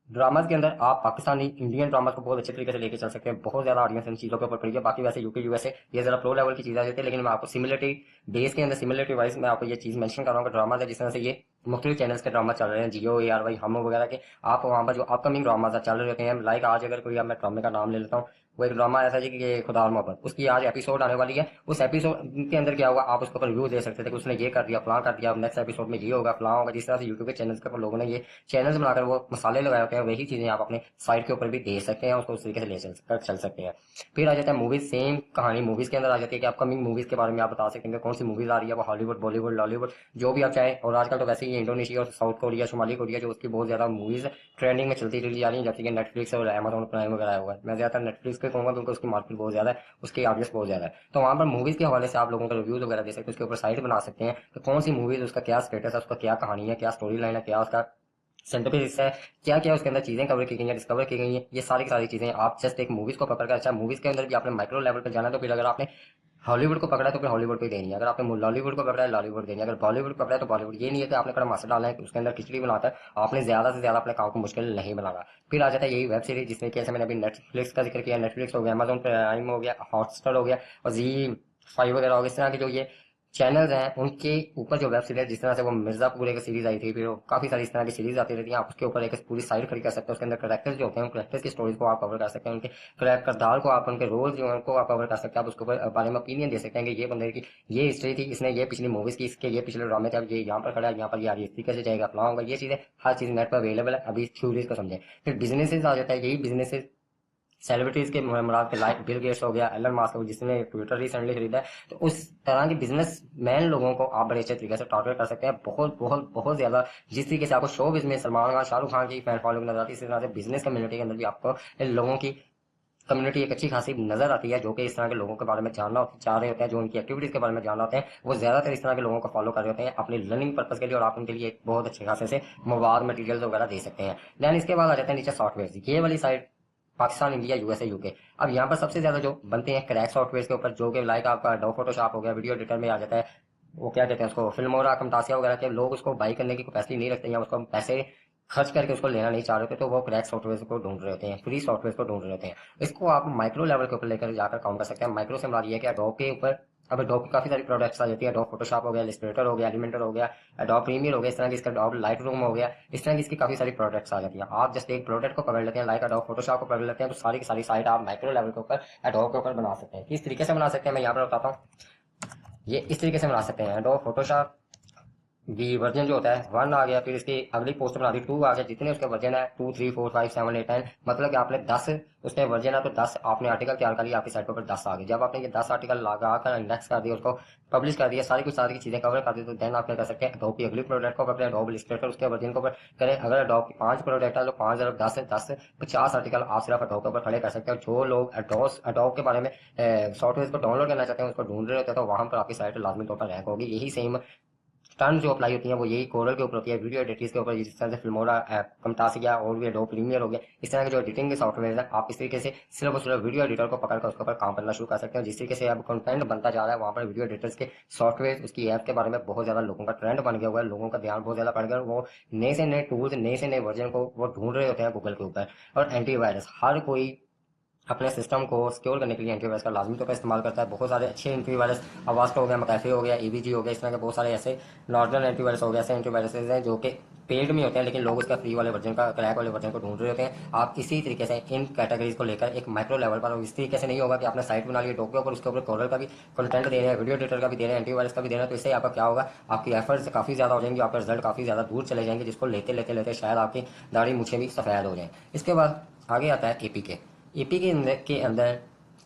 Dramas के अंदर आप पाकिस्तानी इंडियन ड्रामाज को बहुत अच्छे तरीके से लेके चल सकते हैं। बहुत ज्यादा ऑडियंस इन चीजों के ऊपर पड़ी है। बाकी वैसे यूके यूएसए ये जरा प्रो लेवल की चीज आ जाती है, लेकिन मैं आपको सिमिलरिटी बेस के अंदर सिमिलरिटी वाइज मैं आपको ये चीज मेंशन कर रहा हूँ कि ड्रामाज है जिस तरह से ये मुख्तलिफ चैनल्स के ड्रामा चल रहे हैं, जियो ए आर वाई हम वगैरह के, आप वहाँ पर जो अपकमिंग ड्रामाज चल रहे होते हैं, लाइक आज अगर कोई मैं ड्रामे का नाम ले लेता हूँ, वो एक ड्रामा ऐसा जी कि ये खुदा और मोहब्बत, उसकी आज एपिसोड आने वाली है। उस एपिसोड के अंदर क्या हुआ, आप उसके ऊपर रिव्यू दे सकते थे कि उसने ये कर दिया, फलां कर दिया, नेक्स्ट एपिसोड में ये होगा, फलां होगा। जिस तरह से यूट्यूब के चैनल्स के ऊपर लोगों ने ये चैनल्स बनाकर वो मसाले लगाए होते हैं, वही चीजें आप अपने साइट के ऊपर भी दे सकते हैं, उसको उस तरीके से ले चल सकते हैं। फिर आ जाता है मूवीज, सेम कहानी मूवीज के अंदर आ जाती है कि अपकमिंग मूवीज के बारे में आप बता सकते हैं कि कौन सी मूवीज आ रही है, वो हॉलीवुड बॉलीवुड लॉलीवुड जो भी आप चाहें। और आजकल तो वैसे ही इंडोनेशिया और साउथ कोरिया शुमाली कोरिया जो उसकी बहुत ज्यादा मूवीज ट्रेंडिंग में चलती चली जा रही है, जैसे कि नेटफ्लिक्स और अमेजोन प्राइम वगैरह हुआ है। मैं ज्यादातर नेटफ्लिक्स पे कहूंगा क्योंकि उसकी मार्केट बहुत ज्यादा है, उसकी ऑडियंस बहुत ज्यादा है। तो वहां पर मूवीज के हवाले से आप लोगों का रिव्यूज वगैरह दे सकते हैं, उसके ऊपर साइट बना सकते हैं कि कौन सी मूवीज, उसका क्या स्टेटस है, उसका क्या कहानी है, क्या स्टोरी लाइन है, क्या उसका सेंटर हिस्सा है, क्या क्या उसके अंदर चीजें कवर की गई हैं, डिस्कवर की गई हैं, ये सारी की सारी चीजें आप जस्ट एक मूवीज को पकड़कर, अच्छा मूवीज के अंदर भी आपने माइक्रो लेवल पर जाना है तो फिर अगर आपने हॉलीवुड को पकड़ा है तो फिर हॉलीवुड पे देनी है, अगर आपने लॉलीवुड को पकड़ा है लॉलीवुड देनी है, अगर बॉलीवुड को पकड़ा है तो बॉलीवुड। ये नहीं है कि आपने कड़ा मास्टर डाला है कि उसके अंदर खिचड़ी बनाकर आपने ज्यादा से ज्यादा अपने काम को मुश्किल नहीं बनाना। फिर आ जाता है यही वेब सीरीज जिसमें कि ऐसे मैंने अभी नेटफ्लिक्स का जिक्र किया, नेटफ्लिक्स हो गया, अमेजोन प्राइम हो गया, हॉटस्टार हो गया और जी फाइव वगैरह हो गया। इस तरह की जो ये चैनल्स हैं उनके ऊपर जो वेब सीरीज, जिस तरह से वो मिर्जापुर एक सीरीज आई थी, फिर काफी सारी इस तरह की सीरीज आती रहती है, आप उसके ऊपर एक पूरी साइड खड़ी कर सकते हैं। उसके अंदर करेक्टर्स जो होते हैं, उन करेक्टर्स की स्टोरीज को आप कवर कर सकते हैं, उनके किरदार को आप, उनके रोल जो है उनको आप कवर कर सकते हैं। आप उसके ऊपर बारे में ओपिनियन दे सकते हैं कि ये बंदे की ये हिस्ट्री थी, इसने ये पिछली मूवीज की, इसके ये पिछले ड्रामे थे, अब ये यहाँ पर खड़ा है, यहाँ पर ये आगे इस तरीके से जाएगा, फलां होगा। ये चीजें हर चीज नेट पर अवेलेबल है, अभी थ्योरीज को समझें। फिर बिजनेसेस आ जाता है, यही बिजनेसेस सेलिब्रिटीज के मुराद के लाइक बिल गेट्स हो गया, एलन मास्क हो जिसने ट्विटर रिसेंटली खरीदा है। तो उस तरह के बिजनेस मैन लोगों को आप बड़े अच्छे तरीके से टारगेट कर सकते हैं, बहुत बहुत बहुत ज्यादा। जिस तरीके से आपको शो बिजनेस सलमान खान शाहरुख खान की फैन फॉलोइंग नजर आती है, इसी तरह से बिजनेस कम्युनिटी के अंदर भी आपको इन लोगों की कम्युनिटी एक अच्छी खासी नजर आती है, जो कि इस तरह के लोगों के बारे में जानना चाह रहे होते हैं, जो उनकी एक्टिविटीज के बारे में जानना होते हैं, वो ज्यादातर इस तरह के लोगों को फॉलो कर रहे होते हैं अपनी लर्निंग पर्पज के लिए, और आप उनके लिए एक बहुत अच्छे खासे से मवाद मटेरियल वगैरह दे सकते हैं। देन इसके बाद आ जाते हैं नीचे सॉफ्टवेयर, ये वाली side Pakistan India USA UK. अब यहाँ पर सबसे ज्यादा जो बनते हैं क्रैक सॉफ्टवेयर के ऊपर, जो कि लाइक आपका डो फोटोशॉप हो गया, वीडियो एडिटर में आ जाता है, वो क्या कहते हैं उसको, फिल्मोरा कमतासिया वगैरह के लोग उसको बाई करने की कैपेसिटी नहीं रखते, या उसको पैसे खर्च करके उसको लेना नहीं चाह रहे होते, तो वो क्रैक सॉफ्टवेयर को ढूंढ रहे होते हैं, फ्री सॉफ्टवेयर को ढूंढ रहे होते हैं। इसको आप माइक्रो लेवल के ऊपर लेकर जाकर काम कर सकते हैं। माइक्रो से हमारा ये है कि एडोब के ऊपर, अब एडोब की काफी सारी प्रोडक्ट्स आ जाती है, एडोब फोटोशॉप हो गया, इलस्ट्रेटर हो गया, एलिमेंटर हो गया, एडोब प्रीमियर हो गया, इस तरह की इसका एडोब लाइट रूम हो गया, इस तरह की इसकी काफी सारी प्रोडक्ट्स आ जाती है। आप जस्ट एक प्रोडक्ट को पकड़ लेते हैं, लाइक एडोब फोटोशॉप को पकड़ लेते हैं, तो सारी की सारी साइट आप माइक्रो लेवल के ऊपर एडोब के ऊपर बना सकते हैं। किस तरीके से बना सकते हैं मैं यहाँ पर बताता हूँ। ये इस तरीके से बना सकते हैं, एडोब फोटोशॉप भी वर्जन जो होता है 1 आ गया, फिर इसकी अगली पोस्ट बना दी 2 आ गया, जितने उसके वर्जन है 2 3 4 5 7 8 9, मतलब कि आपने 10 उसके वर्जन है तो 10 आपने आर्टिकल तैयार कर लिया, आपकी साइट पर 10 आ गए। जब आपने ये 10 आर्टिकल लगा कर इंडेक्स कर दिया, उसको पब्लिश कर दिया, सारी कुछ सारी चीजें कवर कर दी, तो देन आप क्या कर सकते हैं, अडोब की अगली प्रोडक्ट को पकड़े, अडोब इलस्ट्रेटर उसके वर्जन को करें। अगर अडोब की 5 प्रोडक्ट है तो 5 अरब 10 10 50 आर्टिकल आप सिर्फ अडोब के ऊपर खड़े कर सकते हैं। जो लोग अडोब के बारे में सॉफ्टवेयर को डाउनलोड करना चाहते हैं, उसको ढूंढ रहे होते हैं, तो वहां पर आपकी साइट लाजमी तौर पर रैंक होगी। यही सेम टर्म जो अप्लाई होती है वो यही कोरल के ऊपर होती है, वीडियो एडिटिंग के ऊपर, जिस तरह से फिल्मोरा कमतासिया और भी एडोब प्रीमियर हो गया, इस तरह के जो एडिटिंग के सॉफ्टवेयर है, आप इस तरीके से सिर्फ और सिर्फ वीडियो एडिटर को पकड़कर उसके ऊपर काम करना शुरू कर सकते हैं। जिस तरीके से अब कंटेंट बनता जा रहा है, वहाँ पर वीडियो एडिटर्स के सॉफ्टवेयर, उसकी ऐप के बारे में बहुत ज्यादा लोगों का ट्रेंड बन गया हुआ है, लोगों का ध्यान बहुत ज्यादा बढ़ गया, वो नए से नए टूल्स, नए से नए वर्जन को वो ढूंढ रहे होते हैं गूगल के ऊपर। और एंटीवायरस, हर कोई अपने सिस्टम को सिक्योर करने के लिए एंटीवायरस का लाजमी तौर पर इस्तेमाल करता है। बहुत सारे अच्छे एंटीवायरस, अवास्ट हो गया, मकैफे हो गया, एबीजी हो गया, इस तरह के बहुत सारे ऐसे नॉर्मल एंटीवायरस हो गए, ऐसे एंटीवायरस हैं जो कि पेड में होते हैं, लेकिन लोग उसका फ्री वाले वर्जन का, क्रैक वाले वर्जन को ढूंढ रहे होते हैं। आप इसी तरीके से इन कैटेगरीज को लेकर एक माइक्रो लेवल पर, इस तरीके से नहीं होगा कि आपने साइट बना ली डॉक के ऊपर, उसके ऊपर कोरल का भी कंटेंट दे रहे हैं, वीडियो एडिटर का भी दे रहे हैं, एंटीवायरस का भी दे रहे हैं, तो इससे आपका क्या होगा, आपकी एफर्ट्स काफी ज्यादा हो जाएंगे, आपका रिजल्ट काफी ज्यादा दूर चले जाएंगे, जिसको लेते लेते लेते शायद आपकी दाढ़ी मूछें भी सफेद हो जाए। इसके बाद आगे आता है एपीके। एपी के अंदर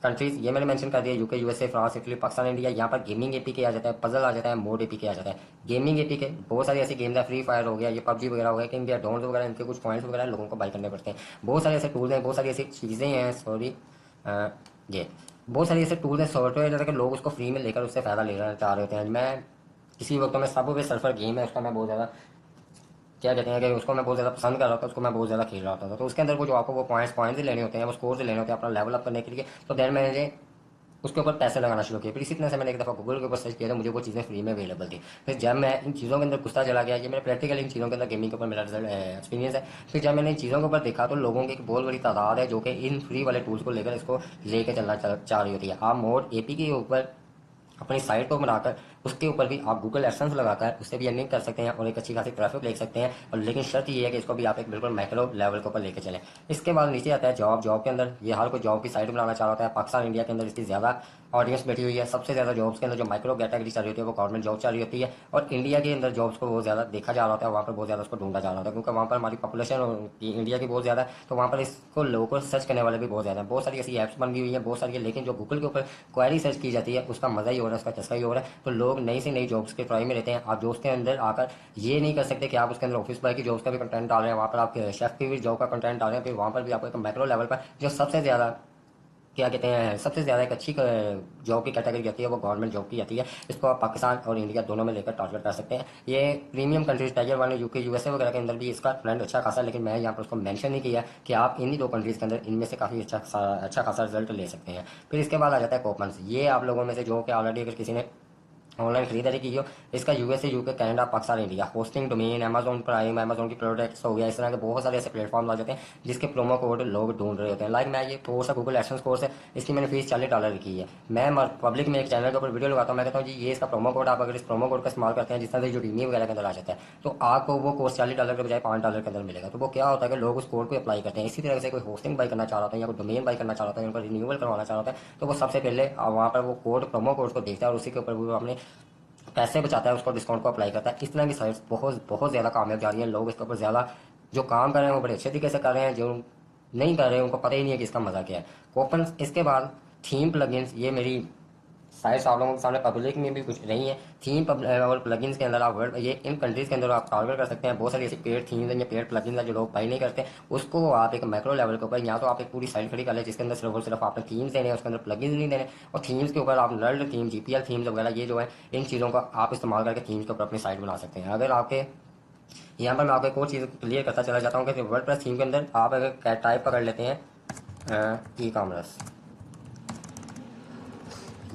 कंट्रीज ये मैंने मेंशन कर दिया, UK USA France Italy Pakistan India. यहाँ पर गेमिंग एपी के आ जाता है, पजल आ जाता है, मोड एपी के आ जाता है। गेमिंग एपी के बहुत सारी ऐसी गेम्स है, फ्री फायर हो गया, ये पबजी वगैरह हो गया, कि इंडिया डोंट वगैरह, इनके कुछ पॉइंट्स वगैरह लोगों को बाई करने पड़ते हैं। बहुत सारे ऐसे टूल्स हैं, बहुत सारी ऐसी चीज़ें हैं, सॉरी ये बहुत सारी ऐसे टूल्स हैं, सॉफ्टवेयर के लोग उसको फ्री में लेकर उससे फायदा लेना चाह रहे होते हैं। मैं किसी वक्त में सब वे सर्फर गेम है, उसका मैं बहुत ज़्यादा क्या कहते हैं कि उसको मैं बहुत ज़्यादा पसंद कर रहा था, उसको मैं बहुत ज़्यादा खेल रहा था, तो उसके अंदर वो जो आपको वो पॉइंट्स पॉइंट्स लेने होते हैं, वो स्कोर से लेने होते हैं अपना लेवल अप करने के लिए। तो देन मैंने उसके ऊपर पैसे लगाना शुरू किए। फिर इसी तरह से मैंने एक दफ़ा गूगल के ऊपर सर्च किया तो मुझे वो चीज़ें फ्री में अवेलेबल थी। फिर जब मैं इन चीज़ों के अंदर घुसता चला गया, ये मेरे प्रैक्टिकल इन चीज़ों के अंदर गेमिंग के ऊपर मेरा रिजल्ट एक्सपीरियंस है। फिर जब मैंने इन चीज़ों के ऊपर देखा तो लोगों की एक बहुत बड़ी तादाद है जो कि इन फ्री वाले टूल्स को लेकर इसको लेके चलना चाह रही होती है। आप मोड एपी के ऊपर अपनी साइट को बनाकर उसके ऊपर भी आप गूगल एडसेंस लगाकर उससे भी अर्निंग कर सकते हैं और एक अच्छी खासी ट्रैफिक ले सकते हैं। और लेकिन शर्त ये है कि इसको भी आप एक बिल्कुल माइक्रो लेवल के ऊपर लेके चलें। इसके बाद नीचे आता है जॉब। जॉब के अंदर ये हर कोई जॉब की साइट बनाना चाह रहा होता है। पाकिस्तान इंडिया के अंदर इसकी ज़्यादा ऑडियंस बैठी हुई है। सबसे ज़्यादा जॉब्स के अंदर जो माइक्रो कैटेगरी चल रही होती है वो गवर्नमेंट जॉब चल रही होती है। और इंडिया के अंदर जॉब्स को बहुत ज़्यादा देखा जा रहा होता है, वहाँ पर बहुत ज़्यादा उसको ढूंढा जा रहा होता है क्योंकि वहाँ पर हमारी पॉपुलेशन इंडिया की बहुत ज़्यादा है। तो वहाँ पर इसको लोगों को सर्च करने वाले भी बहुत ज़्यादा है। बहुत सारी ऐसी ऐप्स बन गई हुई है, बहुत सारी है, लेकिन जो गूगल के ऊपर क्वेरी सर्च की जाती है उसका मज़ा ही हो रहा है, उसका चस्का ही हो रहा है। तो लोग नई से नई जॉब्स के ट्राई में रहते हैं। आप जॉब्स के अंदर आकर ये नहीं कर सकते कि आप उसके अंदर ऑफिस बॉय की जॉब्स का भी कंटेंट डाल रहे हैं, वहाँ पर आप शेफ की भी जॉब का कंटेंट डाल रहे हैं। फिर वहाँ पर भी आपको एक माइक्रो लेवल पर जो सबसे ज़्यादा क्या कहते हैं, सबसे ज़्यादा एक अच्छी जॉब की कैटेगरी आती है वो गवर्नमेंट जॉब की आती है। इसको आप पाकिस्तान और इंडिया दोनों में लेकर टारगेट कर सकते हैं। ये premium countries tiger 1 UK USA वगैरह के अंदर भी इसका ट्रेंड अच्छा खासा है, लेकिन मैं यहाँ पर उसको मेंशन नहीं किया कि आप इन्हीं दो कंट्रीज़ के अंदर इनमें से काफ़ी अच्छा खासा रिजल्ट ले सकते हैं। फिर इसके बाद आ जाता है कूपन्स। ये आप लोगों में से जो कि ऑलरेडी अगर किसी ने ऑनलाइन खरीदारी की हो, इसका USA UK Canada Pakistan India hosting domain Amazon prime Amazon की प्रोडक्ट्स हो गया, इस तरह के बहुत सारे ऐसे प्लेटफॉर्म आ जाते हैं जिसके प्रोमो कोड लोग ढूंढ रहे होते हैं। लाइक मैं ये कोर्स है गूगल एडसेंस कोर्स है, इसकी मैंने फीस $40 की है। मैं पब्लिक में एक चैनल के ऊपर वीडियो लगाता हूँ, मैं कहता हूँ जी ये इसका प्रोमो कोड, आप अगर इस प्रोमो कोड का इस्तेमाल करते हैं जिस तरह से यूडीमी वगैरह के अंदर आ जाता है तो आपको वो कोर्स $40 के बजाय $5 के अंदर मिलेगा। तो वो क्या होता है कि लोग उस कोड को अप्लाई करते हैं। इसी तरह से कोई होस्टिंग बाई करना चाह रहा था या कोई डोमेन बाई करना चाह रहा था, उनका रिन्यूअल करवाना चाह रहा था, तो वो सबसे पहले वहाँ पर वो कोड प्रोमो कोड को देखता है और उसी के ऊपर वो अपने पैसे बचाता है, उसको डिस्काउंट को अप्लाई करता है। इस तरह की साइट्स बहुत बहुत ज़्यादा कामयाब जा रही हैं। लोग इसके ऊपर ज़्यादा जो काम कर रहे हैं वो बड़े अच्छे तरीके से कर रहे हैं, जो नहीं कर रहे हैं उनको पता ही नहीं है कि इसका मज़ा क्या है। कूपन। इसके बाद थीम प्लगइन्स। ये मेरी साइट्स आप लोगों के सामने पब्लिक में भी कुछ नहीं है। थीम और प्लगइन्स के अंदर आप वर्ल्ड ये इन कंट्रीज़ के अंदर आप टारगेट कर सकते हैं। बहुत सारी ऐसी पेड थीम्स हैं या पेड प्लगइन्स हैं जो लोग बाई नहीं करते, उसको आप एक माइक्रो लेवल के ऊपर या तो आप एक पूरी साइट खड़ी कर लें जिसके अंदर सिर्फ और सिर्फ आपने थीम्स देने हैं, उसके अंदर प्लगइन्स नहीं देने। और थीम्स के ऊपर आप नर्ल्ड थीम जीपीएल थीम्स वगैरह ये जो है इन चीज़ों का आप इस्तेमाल करके थीम्स के ऊपर अपनी साइट बना सकते हैं। अगर आपके यहाँ पर मैं आपको एक और चीज़ क्लियर करता चला जाता हूँ कि वर्डप्रेस थीम के अंदर आप अगर टाइप पकड़ लेते हैं ई कॉमर्स,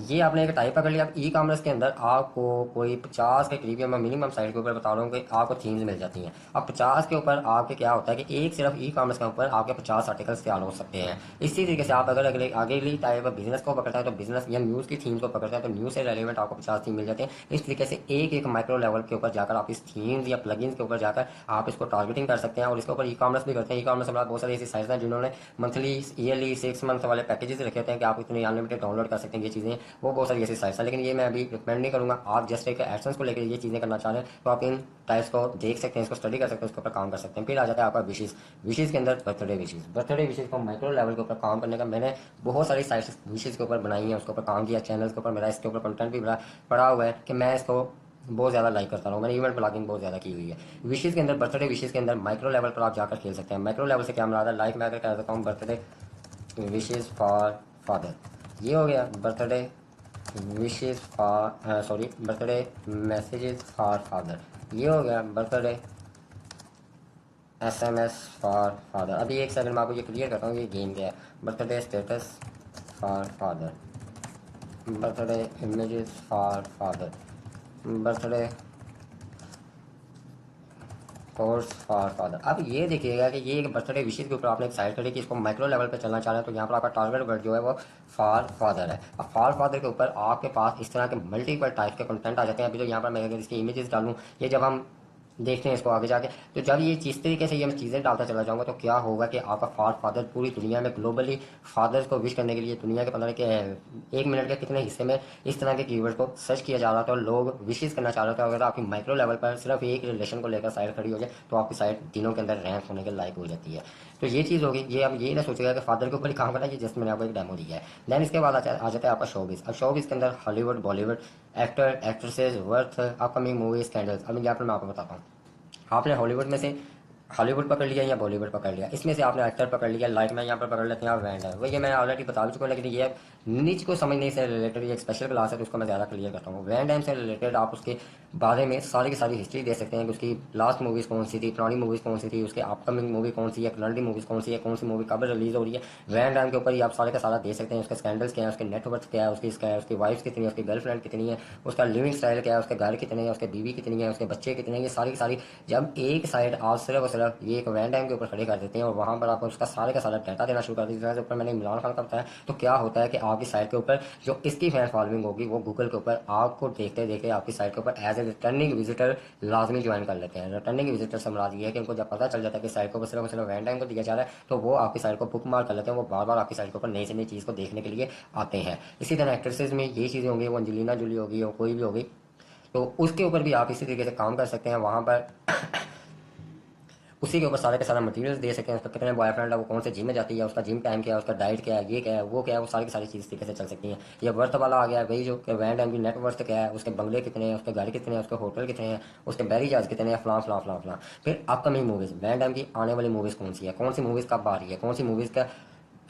ये आपने एक टाइप पकड़ लिया। अब ई कॉमर्स के अंदर आपको कोई 50 के करीब, मैं मिनिमम साइट के ऊपर बता रहा हूँ कि आपको थीम्स मिल जाती हैं। अब 50 के ऊपर आपके क्या होता है कि एक सिर्फ ई कॉमर्स के ऊपर आपके 50 आर्टिकल्स तैयार हो सकते हैं। इसी तरीके से आप अगर अगले आगे टाइप बिजनेस को पकड़ता है तो बिजनेस या न्यूज़ की थीम्स को पकड़ता है तो न्यूज़ से रेलिवेंट आपको 50 थीम मिल जाते हैं। इस तरीके से एक एक माइक्रो लेवल के ऊपर जाकर आप इस थीम्स या प्लगइन्स के ऊपर जाकर आप इसको टारगेटिंग कर सकते हैं और इसके ऊपर ई कॉमर्स भी करते हैं। ई कॉमर्स हमारा बहुत सारी ऐसी साइट्स हैं जिन्होंने मंथली ईयरली 6 मंथ वाले पैकेजेस रखे होते हैं कि आप इतने अनलिमिटेड डाउनलोड कर सकते हैं। ये चीज़ें वो बहुत सारी ऐसी साइट्स हैं, लेकिन ये मैं अभी रिकमेंड नहीं करूँगा। आप जस्ट एक एडसेंस को लेकर ये चीज़ें करना चाह रहे हैं तो आप इन टाइप्स को देख सकते हैं, इसको स्टडी कर सकते हैं, उसके ऊपर काम कर सकते हैं। फिर आ जाता है आपका विशेष। विशेष के अंदर बर्थडे विशेष। बर्थडे विशेष को माइक्रो लेवल के ऊपर काम करने का मैंने बहुत सारी साइट्स विशेष के ऊपर बनाई हैं, उसके ऊपर काम किया, चैनल्स के ऊपर मेरा इसके ऊपर कंटेंट भी बड़ा पड़ा हुआ है कि मैं इसको बहुत ज़्यादा लाइक करता हूँ। मैंने इवेंट ब्लॉगिंग बहुत ज़्यादा की हुई है। विशेष के अंदर बर्थडे विशेष के अंदर माइक्रो लेवल पर आप जाकर खेल सकते हैं। माइक्रो लेवल से क्या मराद है, लाइक मैं अगर कह सकता हूँ बर्थडे विशेष फॉर फादर, ये हो गया birthday wishes for birthday messages for father, ये हो गया बर्थडे SMS फॉर फादर। अभी एक सेकंड में आपको ये क्लियर करता हूँ ये गेम क्या है। Birthday status for father, birthday images for father, birthday course for father. अब ये देखिएगा कि ये एक बर्थडे विशेष के ऊपर आपने एक साइड करी कि इसको माइक्रो लेवल पे चलना चाह रहे हैं तो यहाँ पर आपका टारगेट वर्ड जो है वो फॉर फादर है। अब फॉर फादर के ऊपर आपके पास इस तरह के मल्टीपल टाइप के कंटेंट आ जाते हैं। अभी तो यहाँ पर मैं अगर इसकी इमेजेस डालूँ, ये जब हम देखते हैं इसको आगे जाके, तो जब ये जिस तरीके से ये मैं चीज़ें डालता चला जाऊंगा तो क्या होगा कि आपका फादर पूरी दुनिया में ग्लोबली फादर्स को विश करने के लिए दुनिया के पता नहीं कि 1 मिनट के कितने हिस्से में इस तरह के कीवर्ड को सर्च किया जा रहा था और लोग विशेष करना चाह रहे थे। अगर आपकी माइक्रो लेवल पर सिर्फ एक रिलेशन को लेकर साइड खड़ी हो जाए तो आपकी साइड दिनों के अंदर रैंक होने के लायक हो जाती है। तो ये चीज़ होगी। ये अब ये ना सोचेगा कि फादर के ऊपर ही काम करना, ये जस्ट मैंने आपको एक डेमो दिया है। देन इसके बाद आ जाता है आपका शोबिस। अब शोबिस के अंदर Hollywood Bollywood actor actresses worth upcoming movies candles. अब यहाँ पर मैं आपको बताता हूँ, आपने हॉलीवुड में से हॉलीवुड पकड़ लिया या बॉलीवुड पकड़ लिया, इसमें से आपने एक्टर पकड़ लिया, लाइक मैं यहाँ पर पकड़ लेते हैं आप वैन है, वही मैं ऑलरेडी बता भी चुका हूँ, लेकिन ये निच को समझने से रिलेटेड ये एक स्पेशल क्लास है तो उसको मैं ज़्यादा क्लियर करता हूँ। वैन डैम से रिलेटेड आप उसके बारे में सारी की सारी हिस्ट्री दे सकते हैं कि उसकी लास्ट मूवीज़ कौन सी थी, पुरानी मूवीज़ कौन सी थी, उसके अपकमिंग मूवी कौन सी है, करंट मूवीज़ कौन सी है, कौन सी मूवी कब रिलीज़ हो रही है। वैन डैम के ऊपर ही आप सारे का सारा दे सकते हैं, उसके स्कैंडल्स क्या है, उसके नेटवर्क क्या है, उसकी वाइफ कितनी है, उसकी गर्लफ्रेंड कितनी है, उसका लिविंग स्टाइल क्या है, उसके घर कितने हैं, उसके बीवी कितनी है, उसके बच्चे कितने हैं, ये सारी की सारी जब एक साइड आप सिर्फ और सिर्फ ये एक वैन टाइम के ऊपर खड़े कर देते हैं और वहाँ पर आपको उसका सारे का सारा डाटा देना शुरू कर देते हैं, ऊपर मैंने इमरान खान का बताया, तो क्या होता है कि आपकी साइट के ऊपर जो इसकी फैन फॉलोइंग होगी वो गूगल के ऊपर आपको देखते देखते आपकी साइट के ऊपर एज ए रिटर्निंग विजिटर लाजमी ज्वाइन कर लेते हैं। रिटर्निंग विजिटर से मुराद ये है कि उनको जब पता चल जाता है कि साइट के ऊपर सिर्फ और सिर्फ वैन टाइम को दिया जा रहा है तो वो आपकी साइट को बुक मार्क कर लेते हैं, वो बार बार आपकी साइट के ऊपर नई से नई चीज़ को देखने के लिए आते हैं। इसी तरह एक्ट्रेसेस में यही चीज़ें होंगी, वो अंजलिना जूली होगी और कोई भी होगी, तो उसके ऊपर भी आप इसी तरीके से काम कर सकते हैं। वहाँ पर उसी के ऊपर सारे के सारा मटेरियल्स दे सकते हैं, उसका कितने बॉयफ्रेंड है, वो कौन से जिम में जाती है, उसका जिम टाइम क्या है, उसका डाइट क्या है, ये क्या है, वो क्या है, वो सारी की सारी चीज़ तरीके से चल सकती हैं। ये वर्थ वाला आ गया है, वही जो कि वैन टाइम की नेट वर्थ क्या है, उसके बंगले कितने हैं, उसके घर कितने हैं, उसके होटल कितने हैं, उसके बैरी चार्ज कितने हैं, फलां फलां फलां फलां। फिर अपकमिंग मूवीज़, वैन टाइम की आने वाली मूवीज़ कौन सी है, कौन सी मूवीज़ कब आ रही है, कौन सी मूवीज़ का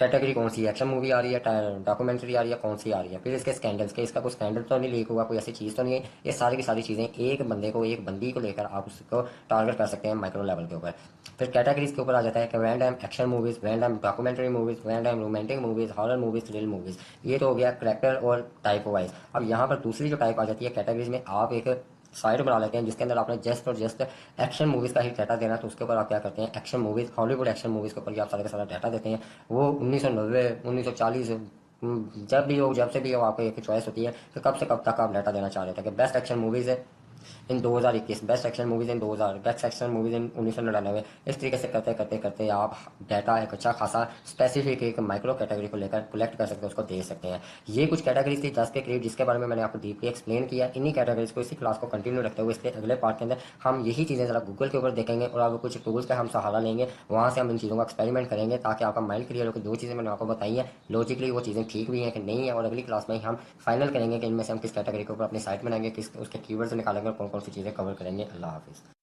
कैटेगरी कौन सी है, एक्शन मूवी आ रही है, डॉक्यूमेंट्री आ रही है, कौन सी आ रही है, फिर इसके स्कैंडल्स के, इसका कोई स्कैंडल तो नहीं लीक हुआ, कोई ऐसी चीज़ तो नहीं है। ये सारी की सारी चीज़ें एक बंदे को, एक बंदी को लेकर आप उसको टारगेट कर सकते हैं माइक्रो लेवल के ऊपर। फिर कैटेगरीज के ऊपर आ जाता है कि one time action movies, one time documentary movies, one time romantic movies, horror movies, thrill movies. ये तो हो गया करेक्टर और टाइप वाइज। अब यहाँ पर दूसरी जो टाइप आ जाती है कैटेगरीज में, आप एक साइट बना लेते हैं जिसके अंदर आपने जस्ट और जस्ट एक्शन मूवीज़ का ही डाटा देना, तो उसके ऊपर आप क्या करते हैं, action movies, Hollywood action movies के ऊपर ही आप सारे का सारा डाटा देते हैं। वो 1990 1940 जब भी हो, जब से भी हो, आपको एक चॉइस होती है कि कब से कब तक आप डाटा देना चाह रहे थे कि बेस्ट एक्शन मूवीज़ है इन 2021, बेस्ट एक्शन मूवीज इन 2000, बेस्ट एक्शन मूवीज इन 1999। इस तरीके से करते करते करते आप डाटा एक अच्छा खासा स्पेसिफिक एक माइक्रो कैटेगरी को लेकर कलेक्ट कर सकते हैं, उसको दे सकते हैं। ये कुछ कैटेगरीज थी 10 के करीब जिसके बारे में मैंने आपको डीपली एक्सप्लेन किया। इन्हीं कैटेगरीज को, इसी क्लास को कंटिन्यू रखते हुए इसके अगले पार्ट के अंदर हम यही चीज़ें जरा गूगल के ऊपर देखेंगे और आप कुछ टूल्स का हम सहारा लेंगे, वहाँ से हम इन चीज़ों का एक्सपेरिमेंट करेंगे ताकि आपका माइंड क्लियर हो कि जो चीज़ें मैंने आपको बताई हैं लॉजिकली वो चीज़ें ठीक भी हैं कि नहीं है। और अगली क्लास में हम फाइनल करेंगे कि इनमें से हम किस कैटेगरी के ऊपर अपनी साइट बनाएंगे, किस उसके कीवर्ड्स निकालेंगे और कौन कौन सी चीज़ें कवर करेंगे। अल्लाह हाफिज़।